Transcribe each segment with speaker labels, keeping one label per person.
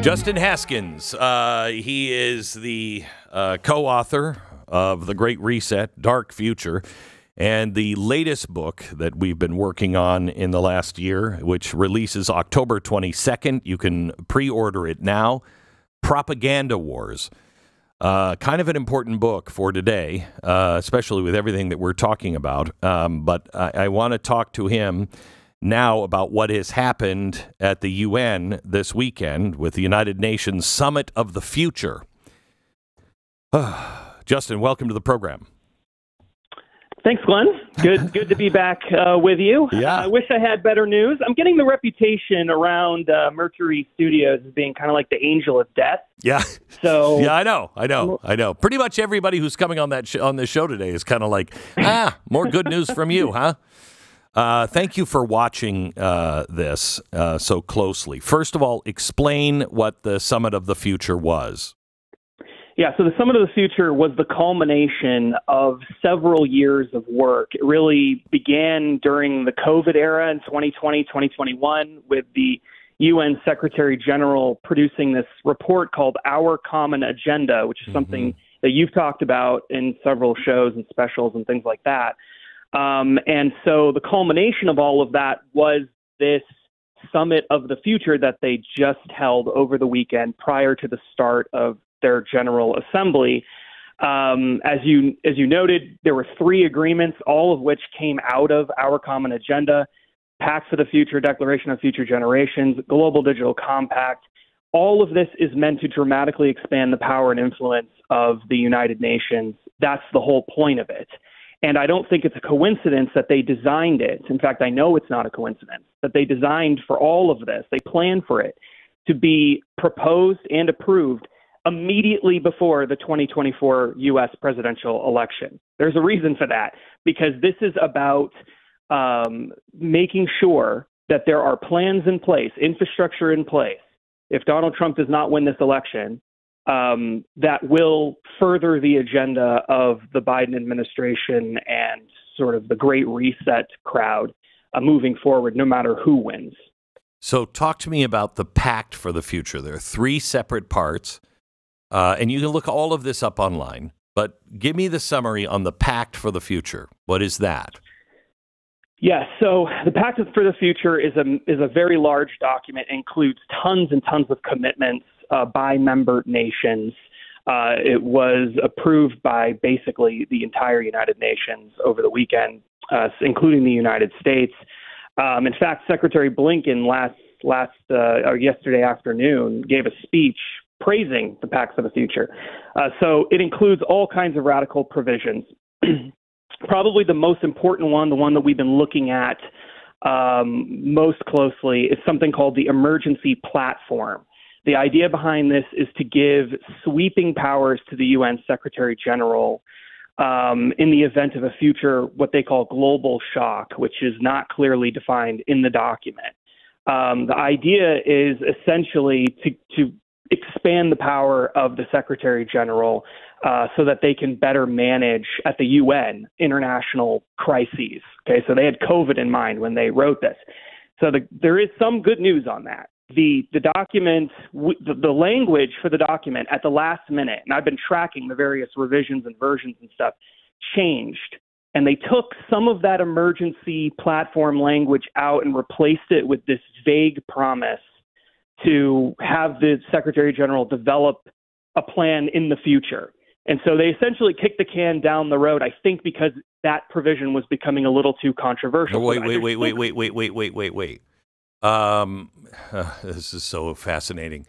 Speaker 1: Justin Haskins, he is the co-author of The Great Reset, Dark Future, and the latest book that we've been working on in the last year, which releases October 22nd. You can pre-order it now, Propaganda Wars. Kind of an important book for today, especially with everything that we're talking about. But I want to talk to him now about what has happened at the UN this weekend with the United Nations Summit of the Future. Justin, welcome to the program.
Speaker 2: Thanks, Glenn. Good to be back with you.
Speaker 1: Yeah.
Speaker 2: I wish I had better news. I'm getting the reputation around Mercury Studios as being kind of like the angel of death.
Speaker 1: Yeah.
Speaker 2: So
Speaker 1: yeah, I know. Pretty much everybody who's coming on that on this show today is kind of like, more good news from you, huh? Thank you for watching this so closely. First of all, explain what the Summit of the Future was.
Speaker 2: Yeah, so the Summit of the Future was the culmination of several years of work. It really began during the COVID era in 2020, 2021, with the UN Secretary General producing this report called Our Common Agenda, which is something that you've talked about in several shows and specials and things like that. And so the culmination of all of that was this Summit of the Future that they just held over the weekend prior to the start of their General Assembly. As you noted, there were 3 agreements, all of which came out of Our Common Agenda: Pact for the Future, Declaration of Future Generations, Global Digital Compact. All of this is meant to dramatically expand the power and influence of the United Nations. That's the whole point of it. And I don't think it's a coincidence that they designed it. In fact, I know it's not a coincidence that they designed for all of this. They planned for it to be proposed and approved immediately before the 2024 U.S. presidential election. There's a reason for that, because this is about making sure that there are plans in place, infrastructure in place, if Donald Trump does not win this election, that will further the agenda of the Biden administration and sort of the Great Reset crowd moving forward, no matter who wins.
Speaker 1: So talk to me about the Pact for the Future. There are 3 separate parts. And you can look all of this up online, but give me the summary on the Pact for the Future. What is that?
Speaker 2: Yes, so the Pact for the Future is a very large document. It includes tons and tons of commitments by member nations. It was approved by basically the entire United Nations over the weekend, including the United States. In fact, Secretary Blinken yesterday afternoon gave a speech praising the Pact for the Future. So it includes all kinds of radical provisions. Probably the most important one, the one that we've been looking at most closely, is something called the Emergency Platform. The idea behind this is to give sweeping powers to the UN Secretary General in the event of a future, what they call global shock, which is not clearly defined in the document. The idea is essentially to expand the power of the Secretary General so that they can better manage at the UN international crises. Okay, so they had COVID in mind when they wrote this. So there is some good news on that. The document, the language for the document at the last minute, and I've been tracking the various revisions and versions and stuff, changed. And they took some of that emergency platform language out and replaced it with this vague promise to have the Secretary General develop a plan in the future. And so they essentially kicked the can down the road, I think, because that provision was becoming a little too controversial.
Speaker 1: Wait. This is so fascinating.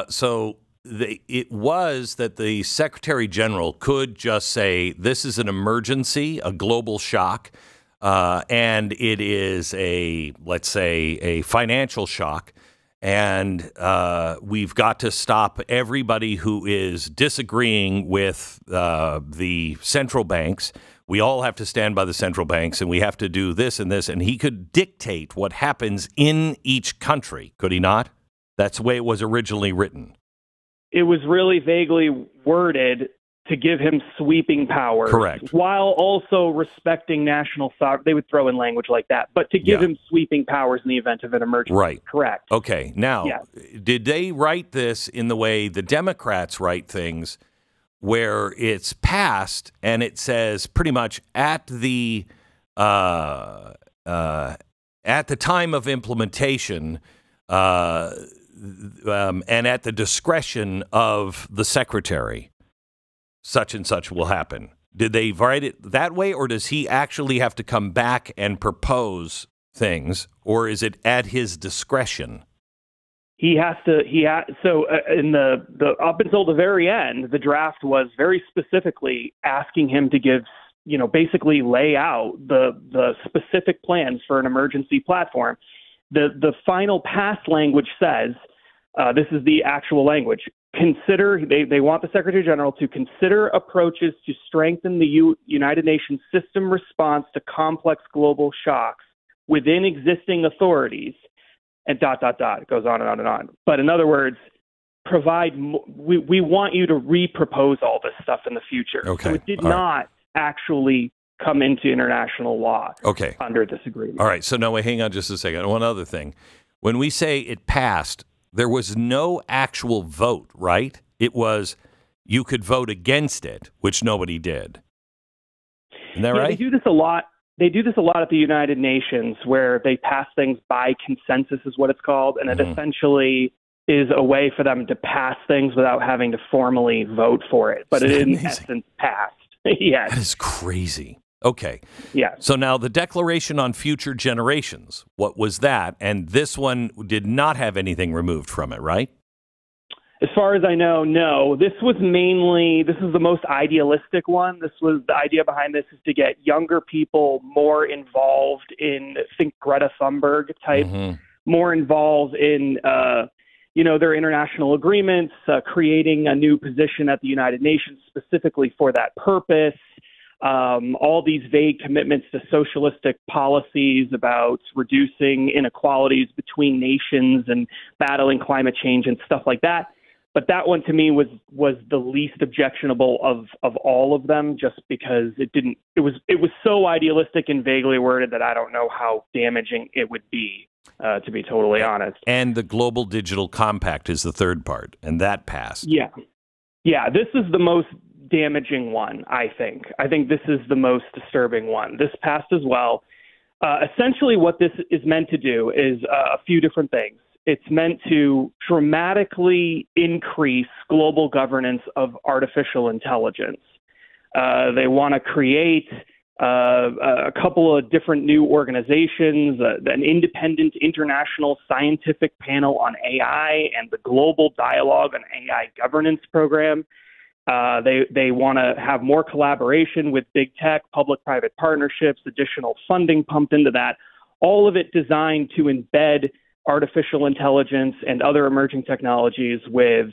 Speaker 1: So it was that the Secretary General could just say, this is an emergency, a global shock, and it is let's say, a financial shock. And we've got to stop everybody who is disagreeing with the central banks. We all have to stand by the central banks, and we have to do this and this. And he could dictate what happens in each country, could he not? That's the way it was originally written.
Speaker 2: It was really vaguely worded to give him sweeping powers.
Speaker 1: Correct.
Speaker 2: While also respecting national sovereignty. They would throw in language like that, but to give him sweeping powers in the event of an emergency.
Speaker 1: Right.
Speaker 2: Correct.
Speaker 1: Okay. Now, did they write this in the way the Democrats write things, where it's passed and it says pretty much at the time of implementation and at the discretion of the secretary, such and such will happen? Did they write it that way, or does he actually have to come back and propose things, or is it at his discretion?
Speaker 2: He has to. So in the up until the very end, the draft was very specifically asking him to give, basically lay out the specific plans for an emergency platform. The final pass language says, this is the actual language. Consider, they want the Secretary General to consider approaches to strengthen the United Nations system response to complex global shocks within existing authorities, and ... It goes on and on and on. But in other words, we want you to re-propose all this stuff in the future.
Speaker 1: Okay.
Speaker 2: So it did not actually come into international law under this agreement.
Speaker 1: All right. So now, hang on just a second. One other thing. When we say it passed, there was no actual vote, right? It was you could vote against it, which nobody did. Isn't that right?
Speaker 2: They do this a lot. They do this a lot at the United Nations, where they pass things by consensus, is what it's called, and it essentially is a way for them to pass things without having to formally vote for it. But it, in essence, passed. Yes.
Speaker 1: That is crazy. Okay.
Speaker 2: Yeah.
Speaker 1: So now the Declaration on Future Generations, what was that? And this one did not have anything removed from it, right?
Speaker 2: As far as I know, no. This is the most idealistic one. The idea behind this is to get younger people more involved in, think Greta Thunberg type, more involved in, their international agreements, creating a new position at the United Nations specifically for that purpose. All these vague commitments to socialistic policies about reducing inequalities between nations and battling climate change and stuff like that. But that one to me was the least objectionable of all of them, just because it was so idealistic and vaguely worded that I don't know how damaging it would be, to be totally honest.
Speaker 1: And the Global Digital Compact is the third part, and that passed.
Speaker 2: Yeah. Yeah, this is the most damaging one, I think. I think this is the most disturbing one. This passed as well. Essentially what this is meant to do is a few different things. It's meant to dramatically increase global governance of artificial intelligence. They want to create a couple of different new organizations, an independent international scientific panel on AI and the Global Dialogue on AI Governance Program. They want to have more collaboration with big tech, public-private partnerships, additional funding pumped into that, all of it designed to embed artificial intelligence and other emerging technologies with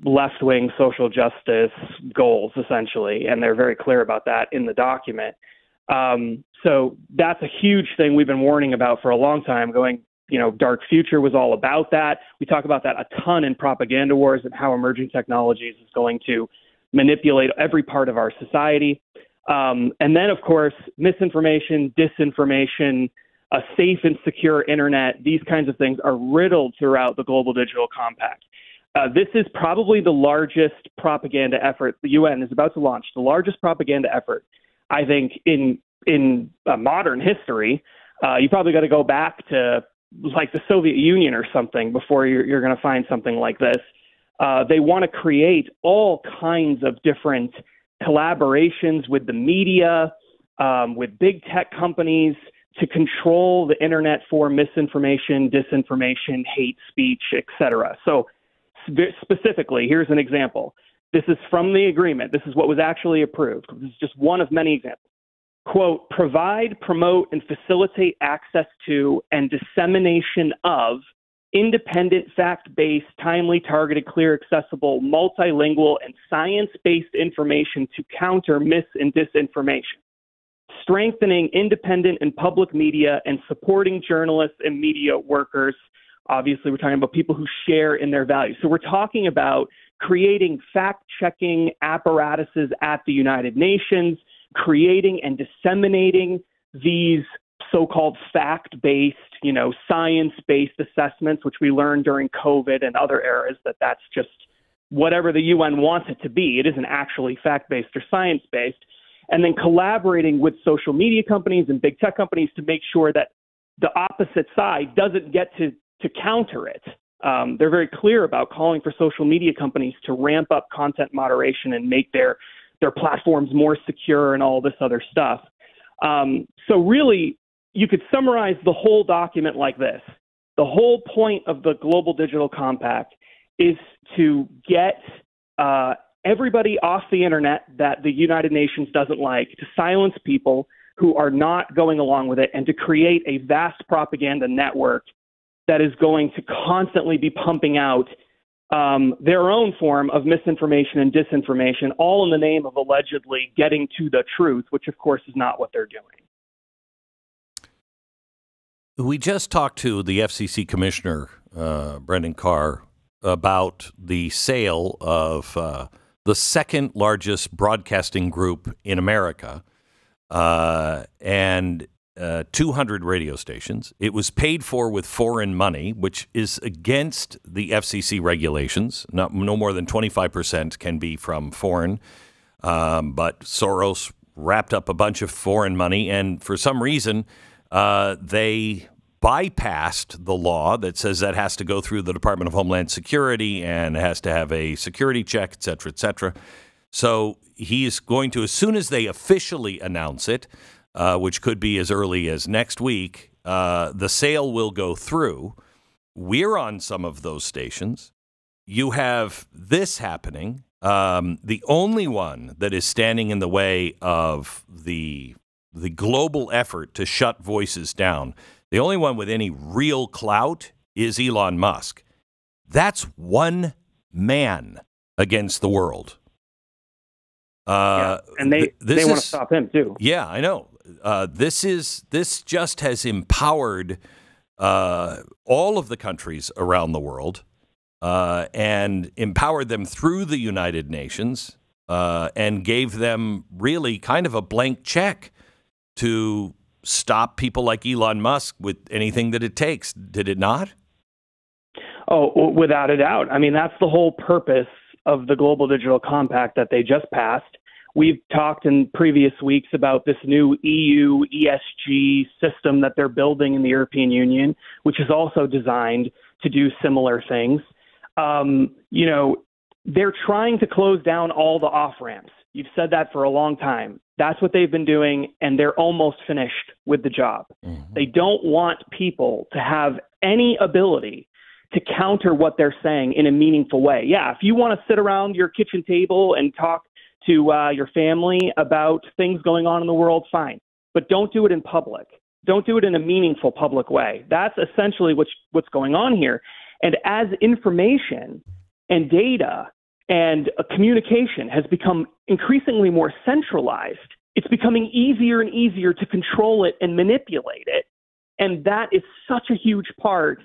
Speaker 2: left-wing social justice goals, essentially, and they're very clear about that in the document. So that's a huge thing we've been warning about for a long time, going, dark future was all about that. We talk about that a ton in propaganda wars and how emerging technologies is going to manipulate every part of our society. And then, of course, misinformation, disinformation, a safe and secure internet, these kinds of things are riddled throughout the Global Digital Compact. This is probably the largest propaganda effort the UN is about to launch, the largest propaganda effort, I think, in modern history. You probably got to go back to like the Soviet Union or something before you're going to find something like this. They want to create all kinds of different collaborations with the media, with big tech companies, to control the internet for misinformation, disinformation, hate speech, etc. So specifically, here's an example. This is from the agreement. This is what was actually approved. This is just one of many examples. Quote, provide, promote, and facilitate access to and dissemination of independent, fact-based, timely, targeted, clear, accessible, multilingual, and science-based information to counter mis and disinformation. Strengthening independent and public media and supporting journalists and media workers Obviously, we're talking about people who share in their values. So we're talking about creating fact-checking apparatuses at the United Nations, creating and disseminating these so-called fact-based, science-based assessments, which we learned during COVID and other eras that that's just whatever the UN wants it to be. It isn't actually fact-based or science-based. And then collaborating with social media companies and big tech companies to make sure that the opposite side doesn't get to counter it. They're very clear about calling for social media companies to ramp up content moderation and make their platforms more secure and all this other stuff. So really, you could summarize the whole document like this. The whole point of the Global Digital Compact is to get everybody off the internet that the United Nations doesn't like, to silence people who are not going along with it, and to create a vast propaganda network that is going to constantly be pumping out their own form of misinformation and disinformation, all in the name of allegedly getting to the truth, which of course is not what they're doing.
Speaker 1: We just talked to the FCC Commissioner, Brendan Carr, about the sale of the second largest broadcasting group in America and 200 radio stations. It was paid for with foreign money, which is against the FCC regulations. No more than 25% can be from foreign. But Soros wrapped up a bunch of foreign money, and for some reason, they bypassed the law that says that has to go through the Department of Homeland Security and has to have a security check, et cetera, et cetera. So he is going to, as soon as they officially announce it, which could be as early as next week, the sale will go through. We're on some of those stations. You have this happening. The only one that is standing in the way of the global effort to shut voices down, the only one with any real clout is Elon Musk. That's one man against the world.
Speaker 2: And they want to stop him too.
Speaker 1: Yeah, I know. This just has empowered all of the countries around the world and empowered them through the United Nations and gave them really kind of a blank check to stop people like Elon Musk with anything that it takes. Did it not?
Speaker 2: Oh, without a doubt. I mean, that's the whole purpose of the Global Digital Compact that they just passed. We've talked in previous weeks about this new EU ESG system that they're building in the European Union, which is also designed to do similar things. They're trying to close down all the off-ramps. You've said that for a long time. That's what they've been doing, and they're almost finished with the job. Mm-hmm. They don't want people to have any ability to counter what they're saying in a meaningful way. Yeah, if you want to sit around your kitchen table and talk to your family about things going on in the world, fine. But don't do it in public. Don't do it in a meaningful public way. That's essentially what's going on here. And as information and data and communication has become increasingly more centralized, it's becoming easier and easier to control it and manipulate it. And that is such a huge part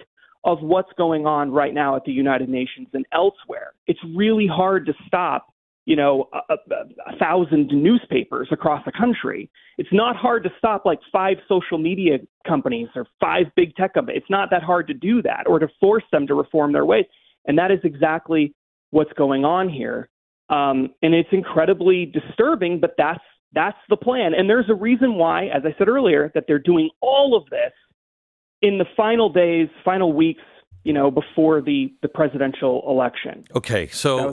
Speaker 2: of what's going on right now at the United Nations and elsewhere. It's really hard to stop, 1,000 newspapers across the country. It's not hard to stop like 5 social media companies or 5 big tech companies. It's not that hard to do that or to force them to reform their ways. And that is exactly what's going on here. And it's incredibly disturbing, but that's the plan. And there's a reason why, as I said earlier, that they're doing all of this in the final days, final weeks, before the presidential election.
Speaker 1: Okay, so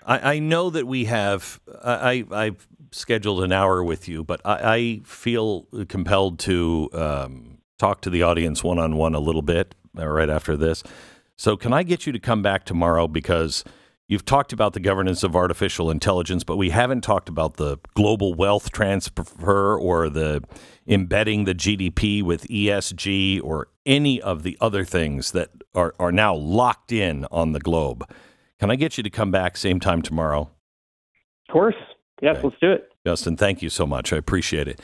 Speaker 1: I know that we have, I've scheduled an hour with you, but I feel compelled to talk to the audience one-on-one a little bit right after this. So can I get you to come back tomorrow, because you've talked about the governance of artificial intelligence, but we haven't talked about the global wealth transfer or the embedding the GDP with ESG or any of the other things that are now locked in on the globe. Can I get you to come back same time tomorrow?
Speaker 2: Of course. Yes, okay. Let's do it.
Speaker 1: Justin, thank you so much. I appreciate it.